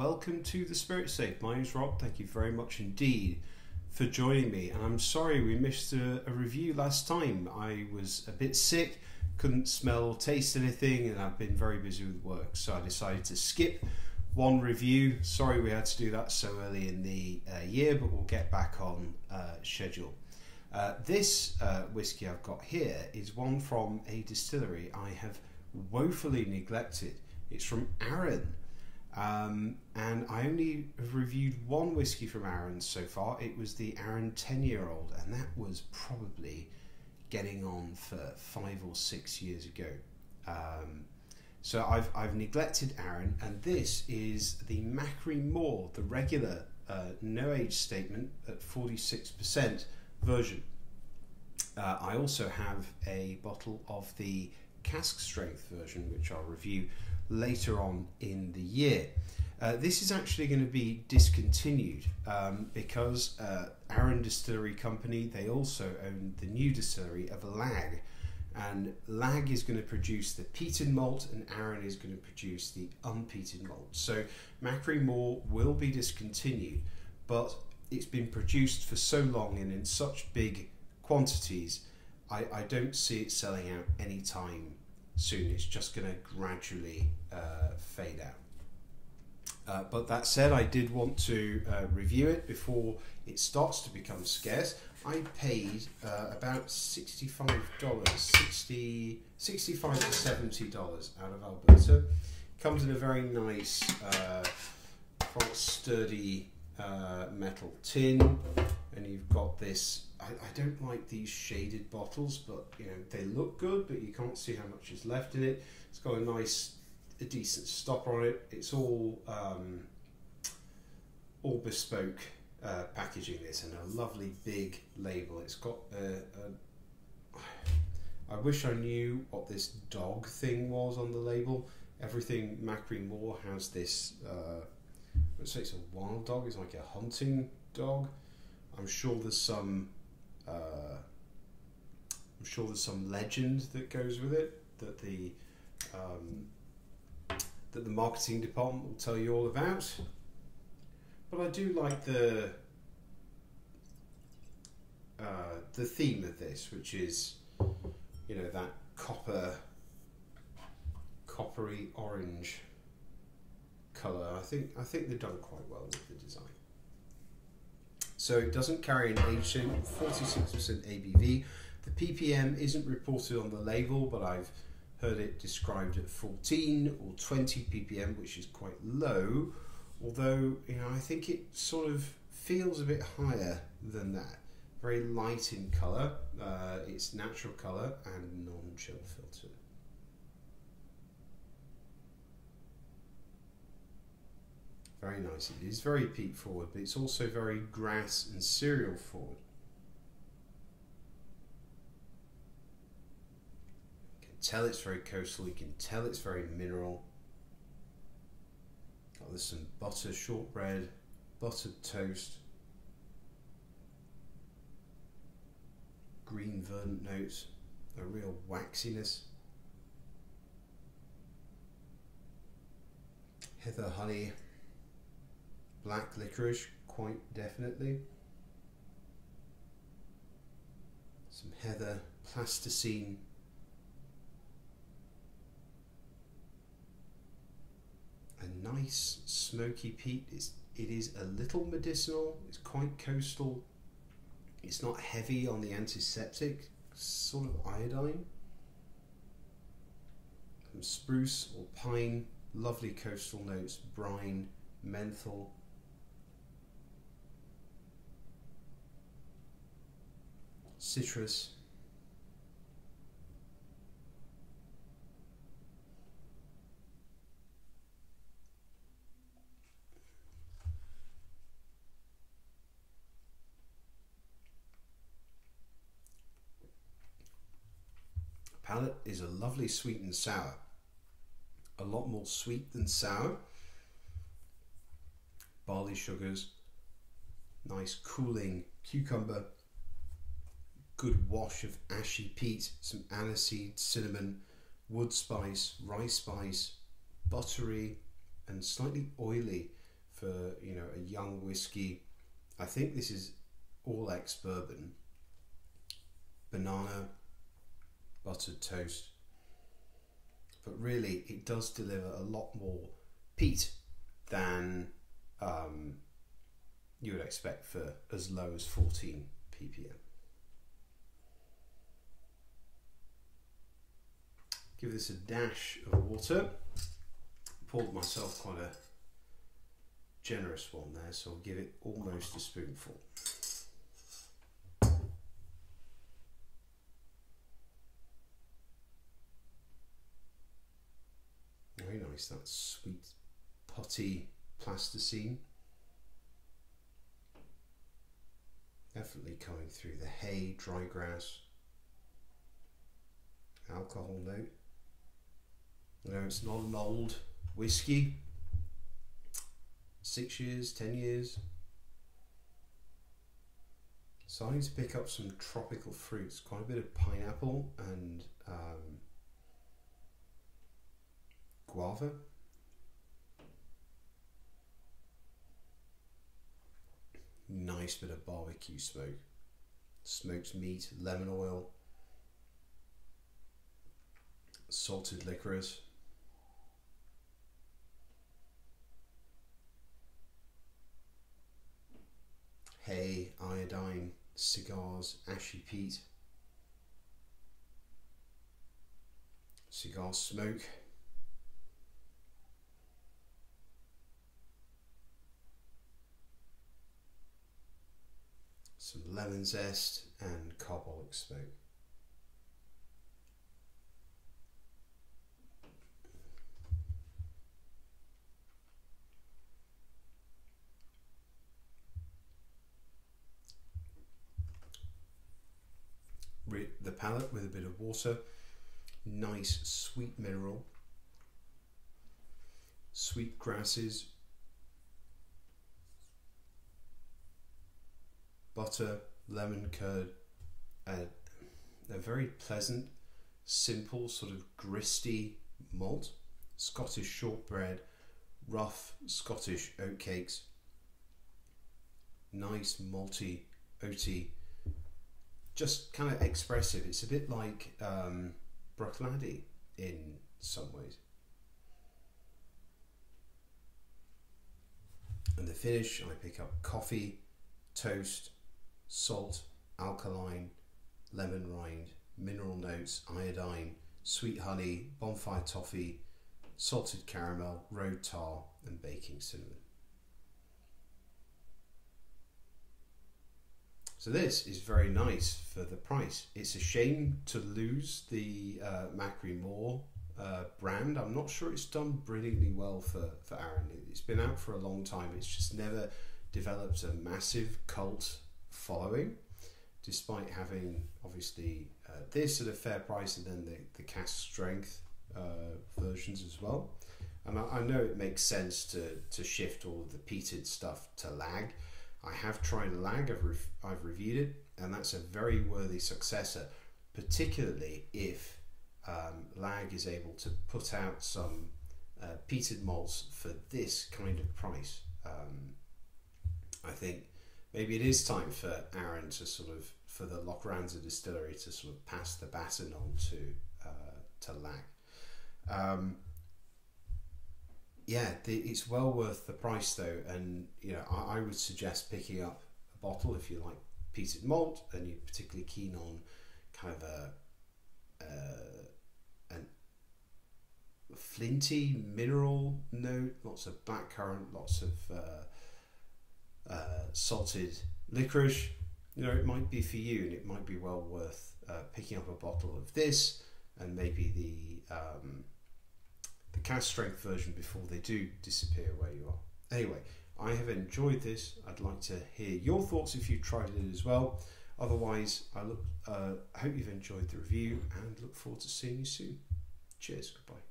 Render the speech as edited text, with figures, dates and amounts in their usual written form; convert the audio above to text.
welcome to the Spirit Safe. My name's Rob. Thank you very much indeed for joining me. And I'm sorry we missed a review last time. I was a bit sick, couldn't smell or taste anything, and I've been very busy with work, so I decided to skip one review. Sorry we had to do that so early in the year, but we'll get back on schedule. This whiskey I've got here is one from a distillery I have woefully neglected. It's from Arran, and I only have reviewed one whiskey from Arran so far. It was the Arran 10-year-old, and that was probably getting on for 5 or 6 years ago. So I've neglected Arran, and this is the Machrie Moor, the regular no age statement at 46% version. I also have a bottle of the cask strength version, which I'll review later on in the year. This is actually going to be discontinued because Arran Distillery Company, they also own the new distillery of Lag, and Lag is going to produce the peated malt and Arran is going to produce the unpeated malt. So Machrie Moor will be discontinued, but it's been produced for so long and in such big quantities, I don't see it selling out anytime soon. It's just going to gradually fade out. But that said, I did want to review it before it starts to become scarce. I paid about $65, $65 to $70 out of Alberta. Comes in a very nice, quite sturdy metal tin, and you've got this. I don't like these shaded bottles, but you know they look good, but you can't see how much is left in it. It's got a decent stopper on it. It's all bespoke packaging, this, and a lovely big label. It's got I wish I knew what this dog thing was on the label. Everything Machrie Moor has this. Let's say it's a wild dog. It's like a hunting dog. I'm sure there's some legend that goes with it that the marketing department will tell you all about. But I do like the theme of this, which is, you know, that coppery orange colour. I think they've done quite well with the design. So it doesn't carry an age statement, 46% ABV. The ppm isn't reported on the label, but I've heard it described at 14 or 20 ppm, which is quite low. Although, you know, I think it sort of feels a bit higher than that. Very light in colour. It's natural colour and non-chill filtered. Very nice. It is very peat forward, but it's also very grass and cereal forward. You can tell it's very coastal. You can tell it's very mineral. Oh, there's some butter, shortbread, buttered toast, green verdant notes, a real waxiness, heather, honey, black licorice, quite definitely. Some heather, plasticine. A nice smoky peat. It is a little medicinal. It's quite coastal. It's not heavy on the antiseptic, sort of iodine. Some spruce or pine, lovely coastal notes, brine, menthol. Citrus. Palate is a lovely sweet and sour. A lot more sweet than sour. Barley sugars. Nice cooling cucumber. Good wash of ashy peat, some aniseed, cinnamon, wood spice, rice spice, buttery and slightly oily for, you know, a young whiskey. I think this is all ex-bourbon. Banana, buttered toast. But really, it does deliver a lot more peat than you would expect for as low as 14 ppm. Give this a dash of water. Poured myself quite a generous one there, so I'll give it almost a spoonful. Very nice, that sweet putty plasticine. Definitely coming through the hay, dry grass, alcohol note. No, it's not an old whiskey. 6 years, 10 years. Starting to pick up some tropical fruits, quite a bit of pineapple and guava. Nice bit of barbecue smoke, smoked meat, lemon oil, salted licorice. Hay, iodine, cigars, ashy peat, cigar smoke. Some lemon zest and carbolic smoke. The palate with a bit of water, nice sweet mineral, sweet grasses, butter, lemon curd, a very pleasant, simple, sort of gristy malt, Scottish shortbread, rough Scottish oatcakes, nice malty, oaty, just kind of expressive. It's a bit like Bruichladdich in some ways. And the finish, I pick up coffee, toast, salt, alkaline, lemon rind, mineral notes, iodine, sweet honey, bonfire toffee, salted caramel, road tar, and baking cinnamon. So this is very nice for the price. It's a shame to lose the Machrie Moor brand. I'm not sure it's done brilliantly well for Arran. It's been out for a long time. It's just never developed a massive cult following, despite having obviously this at a fair price and then the cask strength versions as well. And I know it makes sense to shift all of the peated stuff to lag. I have tried a lag, I've reviewed it, and that's a very worthy successor, particularly if lag is able to put out some peated malts for this kind of price. I think maybe it is time for Arran to sort of, for the Lochranza distillery to sort of pass the baton on to lag. Yeah, it's well worth the price though, and you know I would suggest picking up a bottle if you like peated malt and you're particularly keen on kind of a flinty mineral note, lots of blackcurrant, lots of salted licorice. You know, it might be for you, and it might be well worth picking up a bottle of this and maybe the cask strength version before they do disappear where you are. Anyway, I have enjoyed this. I'd like to hear your thoughts if you tried it as well. Otherwise, I hope you've enjoyed the review and look forward to seeing you soon. Cheers, goodbye.